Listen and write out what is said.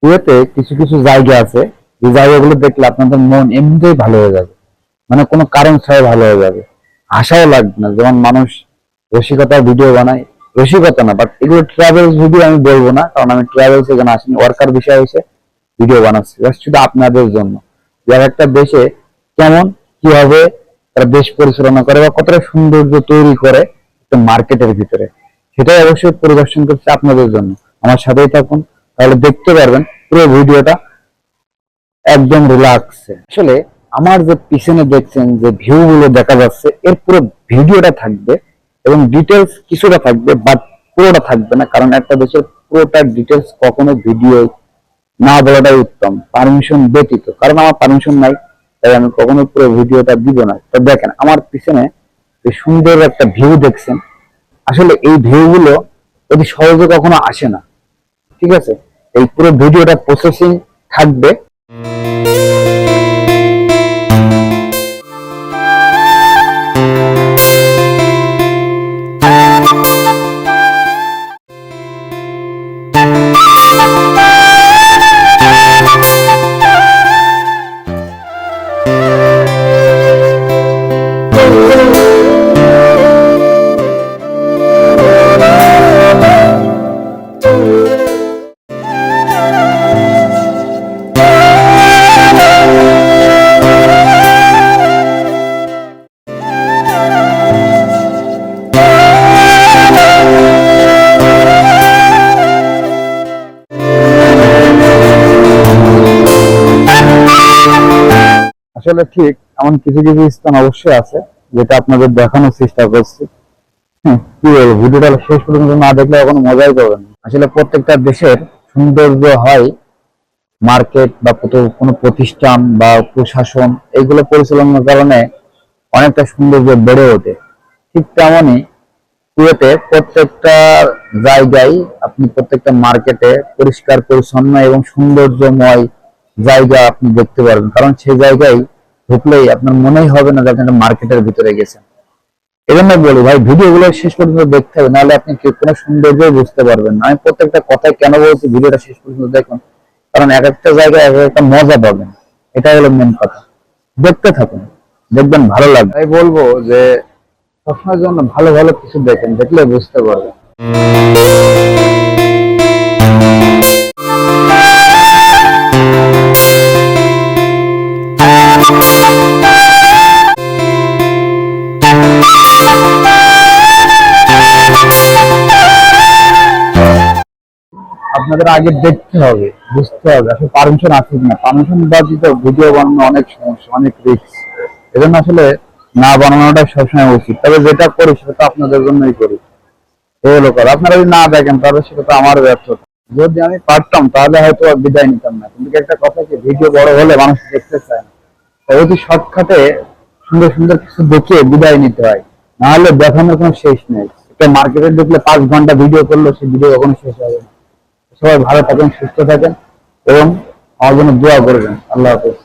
কুয়েতে কিছু কিছু জায়গা আছে, যে জায়গাগুলো দেখলে আপনাদের মন এমনিতেই ভালো হয়ে যাবে, মানে কোনো কারণ ছাড়া ভালো হয়ে যাবে, আশাও লাগবে না। যেমন মানুষ রসিকতার ভিডিও বানায়, রসিকতা না, বাট এগুলো ট্রাভেলস ভিডিও আমি বলবো না, কারণ আমি ট্রাভেলস এখানে আসিনি, ওয়ার্কার বিষয় হয়েছে ভিডিও বানাচ্ছি জাস্ট শুধু আপনাদের জন্য, যে আর একটা দেশে কেমন কিভাবে তারা দেশ পরিচালনা করে বা কতটা সৌন্দর্য তৈরি করে একটা মার্কেটের ভিতরে, সেটাই অবশ্যই পরিদর্শন করছে আপনাদের জন্য। আমার সাথেই থাকুন, তাহলে দেখতে পারবেন পুরো ভিডিওটা একদম রিল্যাক্সে। আসলে আমার যে পিছনে দেখছেন যে ভিউ গুলো দেখা যাচ্ছে, এর পুরো ভিডিওটা থাকবে এবং ডিটেলস কিছুটা থাকবে, বাট পুরোটা থাকবে না, কারণ একটা দেশের পুরোটা ডিটেলস কখনো ভিডিও না বলাটাই উত্তম, পারমিশন ব্যতীত। কারণ আমার পারমিশন নাই, তাই আমি কখনো পুরো ভিডিওটা দিব না। তো দেখেন আমার পিছনে যে সুন্দর একটা ভিউ দেখছেন, আসলে এই ভিউ গুলো অতি সহজে কখনো আসে না, ঠিক আছে? এই পুরো ভিডিওটা প্রসেসিং থাকবে। আসলে ঠিক এমন কিছু কিছু স্থান অবশ্যই আছে, যেটা আপনাদের দেখানোর চেষ্টা করছি। কি বলবো, ভিডিওটা শেষ পর্যন্ত না দেখলে এখন মজাই পাবেন না। আসলে প্রত্যেকটা দেশের সৌন্দর্য হয় মার্কেট বা কোনো প্রতিষ্ঠান বা প্রশাসন, এইগুলো পরিচালনার কারণে অনেকটা সৌন্দর্য বেড়ে ওঠে। ঠিক তেমনই কুয়েতে প্রত্যেকটা জায়গায়, আপনি প্রত্যেকটা মার্কেটে পরিষ্কার পরিচ্ছন্ন এবং সৌন্দর্যময় জায়গা আপনি দেখতে পারবেন, কারণ সেই জায়গায় ঢুকলেই আপনার মনেই হবে না যে আপনি মার্কেটের ভিতরে গেছেন। এই জন্য বলি ভাই, ভিডিও গুলো শেষ পর্যন্ত দেখতে হবে, নাহলে আপনি কোনো সৌন্দর্য বুঝতে পারবেন না। আমি প্রত্যেকটা কথাই কেন বলছি, ভিডিওটা শেষ পর্যন্ত দেখুন, কারণ এক একটা জায়গায় এক একটা মজা পাবেন, এটা হলো মেন কথা। দেখতে থাকুন, দেখবেন ভালো লাগবে। তাই বলবো যে সবসময়ের জন্য ভালো ভালো কিছু দেখেন, দেখলে বুঝতে পারবেন। আপনাদের আগে দেখতে হবে, বুঝতে হবে আসলে পারমিশন আছে কিনা। পারমিশন ব্যতীত ভিডিও বানানো অনেক সমস্যা, অনেক রিস্ক। এজন্য আসলে না বানানোটাই সবসময় উচিত। তবে যেটা করি সেটা তো আপনাদের জন্যই করি, এই হলো কথা। আপনারা যদি না দেখেন তাহলে সেটা তো আমার ব্যর্থতা। যদি আমি পারতাম তাহলে হয়তো আর বিদায় নিতাম না, কিন্তু একটা কথা কি, ভিডিও বড় হলে মানুষ দেখতে চায় না, তাই অতি শর্টকাটে সুন্দর সুন্দর কিছু দেখিয়ে বিদায় নিতে হয়, না হলে দেখানোর কোনো শেষ নেই। একটা মার্কেটে ঢুকলে 5 ঘন্টা ভিডিও করলো, সেই ভিডিও কখনো শেষ হবে না। সবাই ভালো থাকেন, সুস্থ থাকেন এবং আমার জন্য দোয়া করবেন। আল্লাহ হাফেজ।